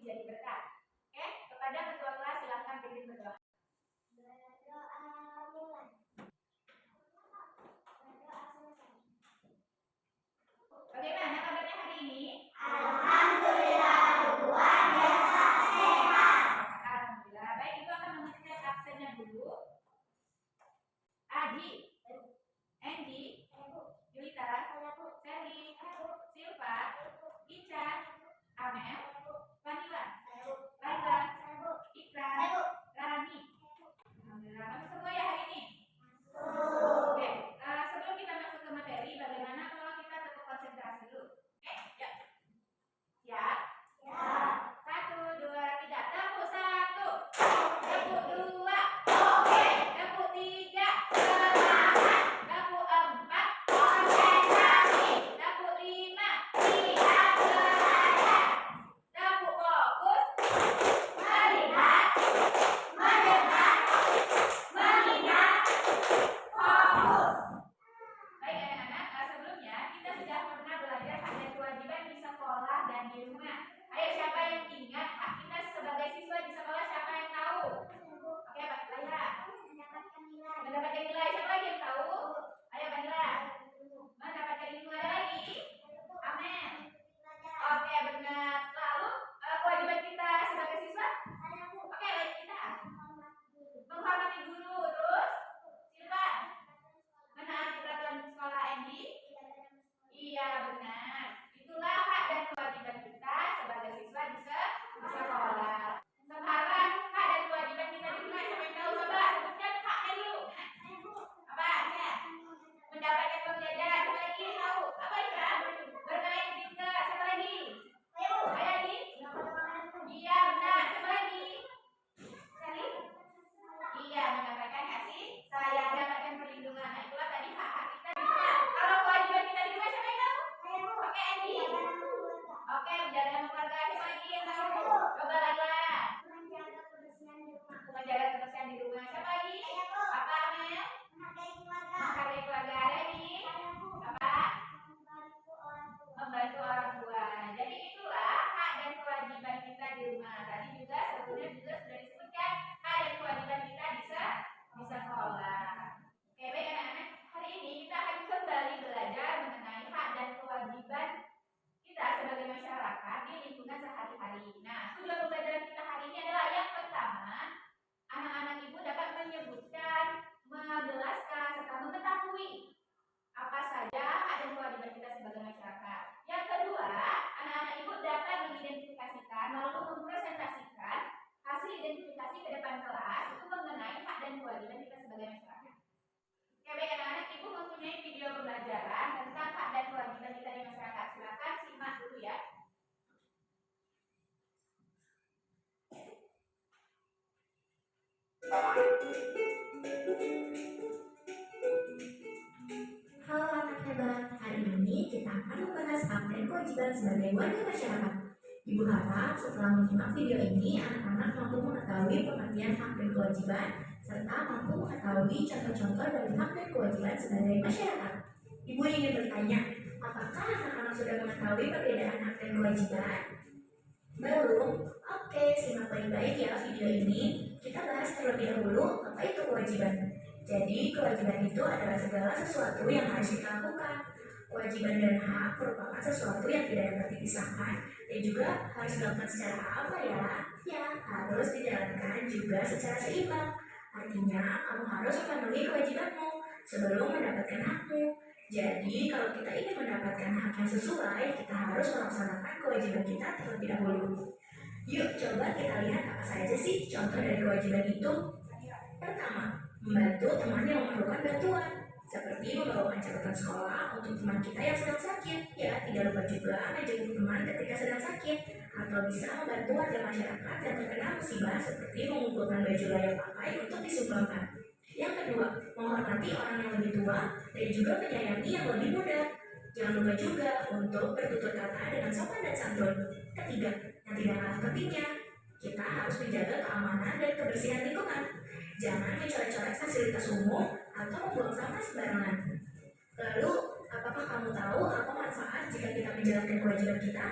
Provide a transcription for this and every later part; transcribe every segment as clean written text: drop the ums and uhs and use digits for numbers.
jadi berkat. Oke, kepada ketua kelas silakan pimpin berdoa. Bagaimana kabarnya hari ini? Alhamdulillah, Tuhan biasa sehat. Alhamdulillah. Baik, itu akan mengecek absennya dulu. Adi, Andy, Yulita, Sally, Silva, Ica, Amel, Vanilla, Laila, Ikra, Rani. Alhamdulillah, masuk semua ya hari ini? Oke, sebelum kita masuk ke materi, bagaimana kalau kita tetap konsentrasi dulu? Oke, ya. Siap? Ya. 1, 2, 3. Tepuk 1, tepuk 2, Oke. tepuk 3, semangat. Tepuk 4, Konsentrasi. tepuk 5, Tidak belajar. tepuk fokus. Melihat. Mendengar. Mengingat. Fokus. Baik anak-anak, sebelumnya kita sudah pernah belajar hak dan kewajiban di sekolah dan di rumah. Ayo siapa yang ingat hak kita sebagai siswa di sekolah, siapa yang tahu? Oke, Pak Laila. Mendapatkan nilai, siapa lagi yang tahu? Ayo Vanilla. Mendapatkan ilmu, ada lagi? Amin. Oke, benar. Lalu kewajiban kita sebagai siswa? Oke, baik kita. Menghormati guru, terus Silva. Menaati peraturan sekolah Andy? Iya, benar. Itulah hak dan kewajiban kita sebagai siswa di sekolah. Sekarang hak dan kewajiban kita di rumah, siapa yang tahu? Coba sebutkan haknya dulu. Apa? Ya. Mendapatkan uang jajan, siapa lagi yang tahu? Apa itu? Bermain pintar, siapa lagi? Ayo lagi? Iya, benar. Siapa lagi? Sally? Iya, mendapatkan kasih sayang, mendapatkan perlindungan. Nah, itulah tadi hak-hak kita di rumah. Kalau kewajiban kita di rumah, siapa yang tahu? Oke, Andy. Oke, menjaga keluarga, siapa lagi yang tahu? Coba Laila. Menjaga kebersihan di rumah, siapa lagi? Apa Amel? Menghargai keluarga, ada lagi? Apa? Membantu orang tua. Jadi itulah hak dan kewajiban kita di rumah. Tadi juga sebelumnya juga sudah disebutkan hak dan kewajiban kita di sekolah. Oke, baik anak-anak. Hari ini kita akan kembali belajar mengenai hak dan kewajiban kita sebagai masyarakat di lingkungan sehari-hari. Nah, tujuan pembelajaran kita hari ini adalah yang pertama, anak-anak ibu dapat menyebutkan, menjelaskan, serta mengetahui apa saja hak dan kewajiban kita sebagai masyarakat. Yang kedua, anak-anak ibu dapat mengidentifikasikan lalu mempresentasikan hasil identifikasi ke depan kelas itu mengenai hak dan kewajiban kita sebagai masyarakat. Oke, baik anak-anak, ibu mempunyai video pembelajaran tentang hak dan kewajiban kita di masyarakat. Silakan simak dulu ya. Halo anak hebat, hari ini kita akan membahas hak dan kewajiban sebagai warga masyarakat. Ibu harap setelah menyimak video ini, anak-anak mampu mengetahui pengertian hak dan kewajiban, serta mampu mengetahui contoh-contoh dari hak dan kewajiban sebagai masyarakat. Ibu ingin bertanya, apakah anak-anak sudah mengetahui perbedaan hak dan kewajiban? Belum? Oke, simak baik-baik ya video ini. Kita bahas terlebih dahulu apa itu kewajiban. Jadi, kewajiban itu adalah segala sesuatu yang harus kita lakukan. Kewajiban dan hak merupakan sesuatu yang tidak dapat dipisahkan dan juga harus dilakukan secara apa ya? Ya, harus dijalankan juga secara seimbang. Artinya, kamu harus memenuhi kewajibanmu sebelum mendapatkan hakmu. Jadi, kalau kita ingin mendapatkan hak yang sesuai, kita harus melaksanakan kewajiban kita terlebih dahulu. Yuk, coba kita lihat apa saja sih contoh dari kewajiban itu. Pertama, membantu teman yang memerlukan bantuan, seperti membawakan catatan sekolah untuk teman kita yang sedang sakit. Ya, tidak lupa juga menjenguk teman ketika sedang sakit, atau bisa membantu warga masyarakat yang terkena musibah seperti mengumpulkan baju layak pakai untuk disumbangkan. Yang kedua, menghormati orang yang lebih tua dan juga menyayangi yang lebih muda. Jangan lupa juga untuk bertutur kata dengan sopan dan santun. Ketiga, yang tidak kalah pentingnya, kita harus menjaga keamanan dan kebersihan lingkungan. Jangan mencoret-coret fasilitas umum atau membuang sampah sembarangan. Lalu, apakah kamu tahu apa manfaat jika kita menjalankan kewajiban kita?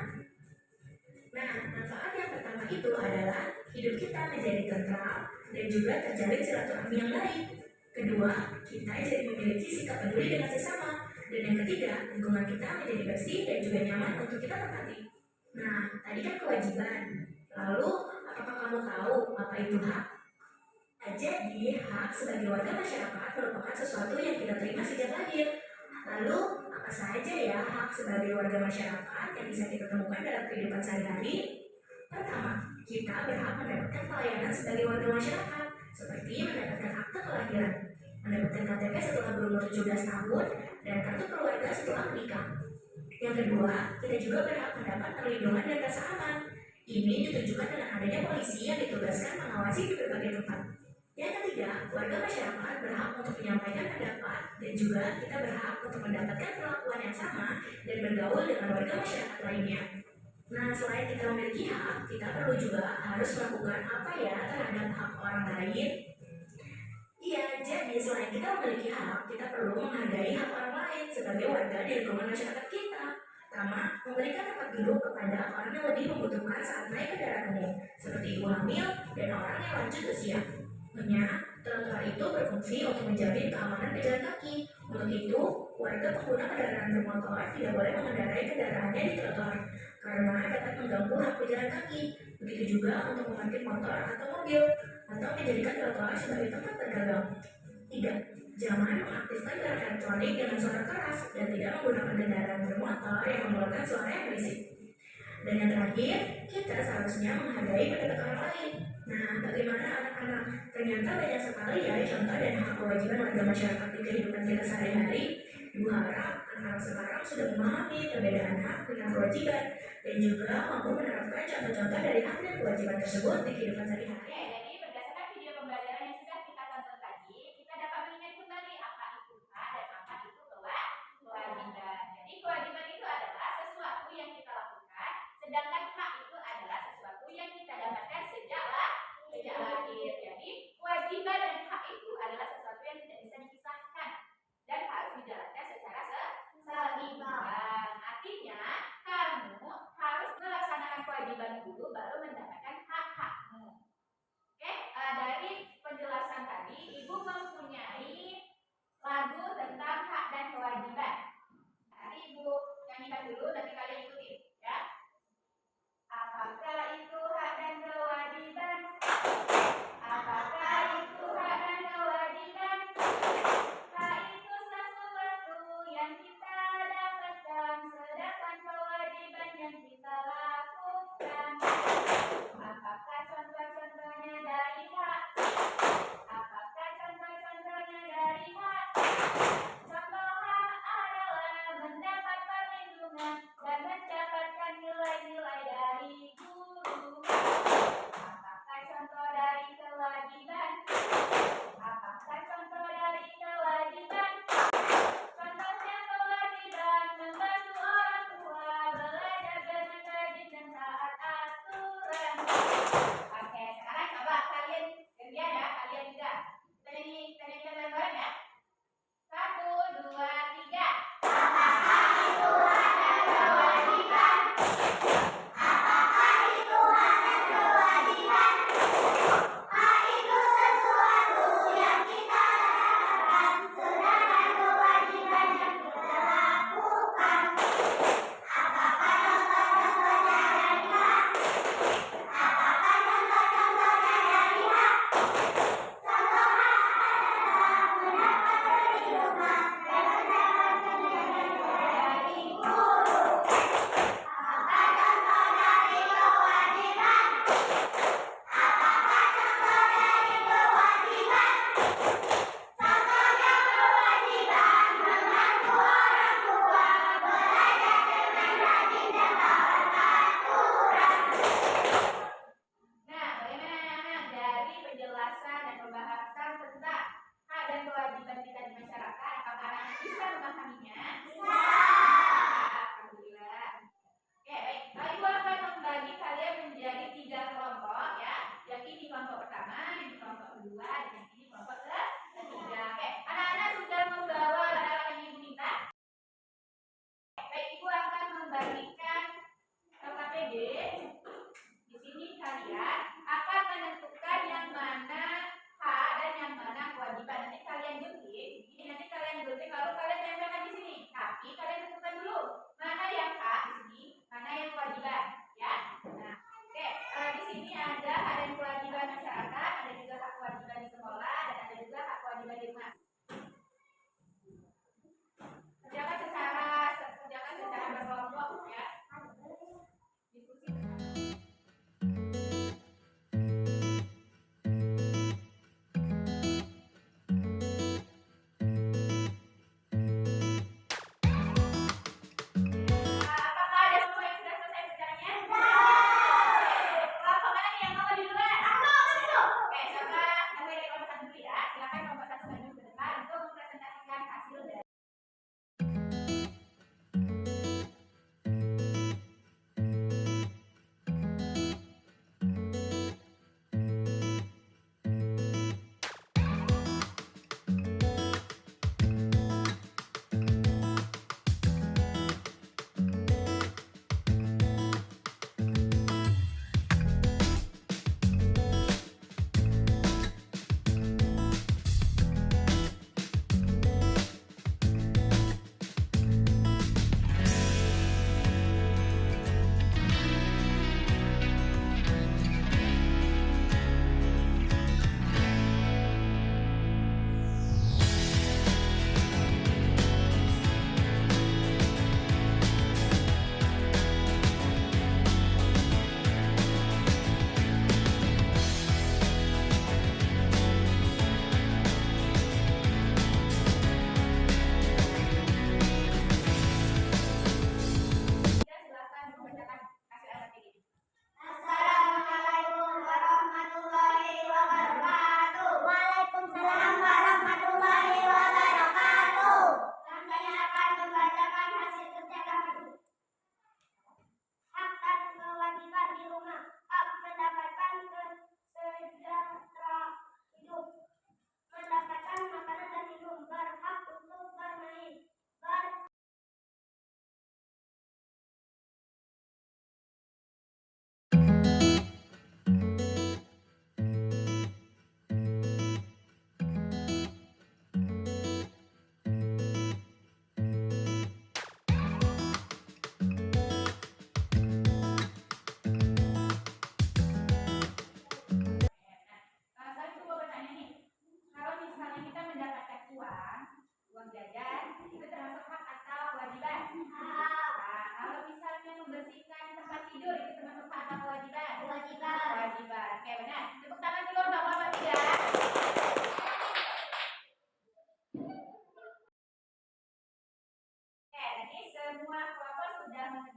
Nah, manfaat yang pertama itu adalah hidup kita menjadi tentram dan juga terjalin silaturahmi yang baik. Kedua, kita jadi memiliki sikap peduli dengan sesama. Dan yang ketiga, lingkungan kita menjadi bersih dan juga nyaman untuk kita tempati. Nah, tadi kan kewajiban. Lalu, apakah kamu tahu apa itu hak? Jadi, hak sebagai warga masyarakat merupakan sesuatu yang kita terima sejak lahir. Lalu, apa saja ya hak sebagai warga masyarakat yang bisa kita temukan dalam kehidupan sehari-hari? Pertama, kita berhak mendapatkan pelayanan sebagai warga masyarakat, seperti mendapatkan akte kelahiran, mendapatkan KTP setelah berumur 17 tahun, dan kartu keluarga setelah menikah. Yang kedua, kita juga berhak mendapat perlindungan dan rasa aman. Ini ditunjukkan dengan adanya polisi yang ditugaskan mengawasi di berbagai tempat. Yang ketiga, warga masyarakat berhak untuk menyampaikan pendapat dan juga kita berhak untuk mendapatkan perlakuan yang sama dan bergaul dengan warga masyarakat lainnya. Nah, selain kita memiliki hak, kita perlu juga harus melakukan apa ya terhadap hak orang lain. Iya, jadi selain kita memiliki hak, kita perlu menghargai hak orang lain sebagai warga di lingkungan masyarakat kita. Pertama, memberikan tempat duduk kepada orang yang lebih membutuhkan saat naik kendaraan umum, seperti ibu hamil dan orang yang lanjut usia. Trotoar itu berfungsi untuk menjamin keamanan pejalan kaki. Untuk itu, warga pengguna kendaraan bermotor tidak boleh mengendarai kendaraannya di trotoar karena dapat mengganggu hak pejalan kaki. Begitu juga untuk memarkir motor atau mobil atau menjadikan trotoar sebagai tempat berdagang. 3. Jangan mengaktifkan barang elektronik dengan suara keras dan tidak menggunakan kendaraan bermotor yang mengeluarkan suara yang berisik. Dan yang terakhir, kita seharusnya menghargai pendapat orang lain. Nah, bagaimana anak-anak? Ternyata banyak sekali ya contoh dan hak kewajiban warga masyarakat di kehidupan kita sehari-hari. Ibu harap anak-anak sekarang sudah memahami perbedaan hak dengan kewajiban dan juga mampu menerapkan contoh-contoh dari hak dan kewajiban tersebut di kehidupan sehari-hari. Oke, jadi berdasarkan video pembelajaran yang sudah kita tonton tadi, kita dapat mengingat kembali apa itu hak dan apa itu kewajiban. Jadi kewajiban itu adalah sesuatu yang kita lakukan, sedangkan hak itu adalah sesuatu yang kita dapatkan sejak lahir. Jadi kewajiban dan hak itu adalah sesuatu yang tidak bisa dipisahkan dan harus dijalankan secara seimbang. Artinya kamu harus melaksanakan kewajiban dulu baru mendapatkan hak-hakmu. Oke, dari penjelasan tadi Ibu mempunyai lagu tentang hak dan kewajiban. Nanti Ibu nyanyikan dulu, nanti kalian ikutin ya. Apakah itu hak dan kewajiban? Apakah itu hak dan kewajiban? Hak itu sesuatu yang kita dapatkan, sedangkan kewajiban yang kita lakukan. Apakah contoh-contohnya dari hak? Apakah contoh-contohnya dari hak? Contoh hak adalah mendapat perlindungan dan mendapatkan nilai-nilai dari guru. Apakah contoh dari kewajiban? Apakah contoh dari kewajiban? Contohnya kewajiban membantu orang tua belajar dengan rajin dan taat aturan. Oke, sekarang coba kalian gantian ya, kalian juga. Kita nyanyikan bareng-bareng ya. 1, 2, 3. Apakah itu hak dan kewajiban? Apakah itu hak dan kewajiban? Hak itu sesuatu yang kita dapatkan, sedangkan kewajiban yang kita lakukan. Apakah contoh-contohnya dari hak? Apakah contoh-contohnya dari hak? Contoh hak adalah mendapat perlindungan dan mendapatkan nilai-nilai dari guru. Apakah contoh dari kewajiban? Apakah contoh dari kewajiban? Contohnya kewajiban membantu orang tua belajar dengan rajin dan taat aturan. Nah, bagaimana anak-anak dari penjelasan dan pembahasan tentang hak dan kewajiban kita di masyarakat? Apakah anak bisa memahaminya? Bisa. Alhamdulillah. Oke, baik. Ibu akan membagi kalian menjadi 3 kelompok ya. Yang ini kelompok pertama, ini kelompok kedua, dan yang ini kelompok ketiga. Oke, anak-anak sudah membawa alat-alat yang Ibu minta? Baik, Ibu akan membagikan KKPD. Di sini kalian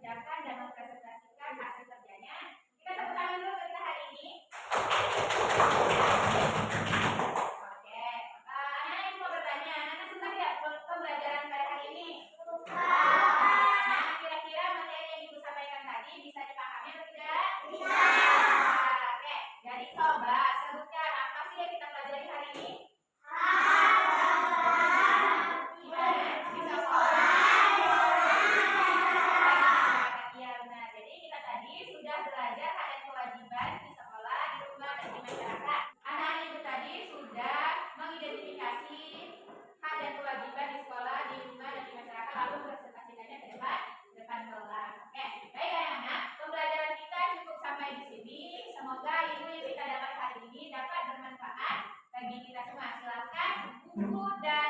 mengerjakan dan mempresentasikan hasil kerjanya. Kita tepuk tangan dulu untuk kita hari ini. Oke, anak-anak ini mau bertanya, anak-anak suka tidak pembelajaran pada hari ini? Nah, kira-kira materi yang ibu sampaikan tadi bisa dipahami atau tidak? Bisa. Oke, jadi coba sebutkan apa sih yang kita pelajari hari ini? Bisa sekolah. Iya benar. Jadi kita tadi sudah belajar hak dan kewajiban di sekolah, di rumah, dan di masyarakat. Anak-anak itu tadi sudah mengidentifikasi hak dan kewajiban di sekolah, di rumah, dan di masyarakat, lalu presentasikannya ke depan kelas. Oke, baik anak-anak, pembelajaran kita cukup sampai di sini. Semoga ilmu yang kita dapat hari ini dapat bermanfaat bagi kita semua. Silakan buku dan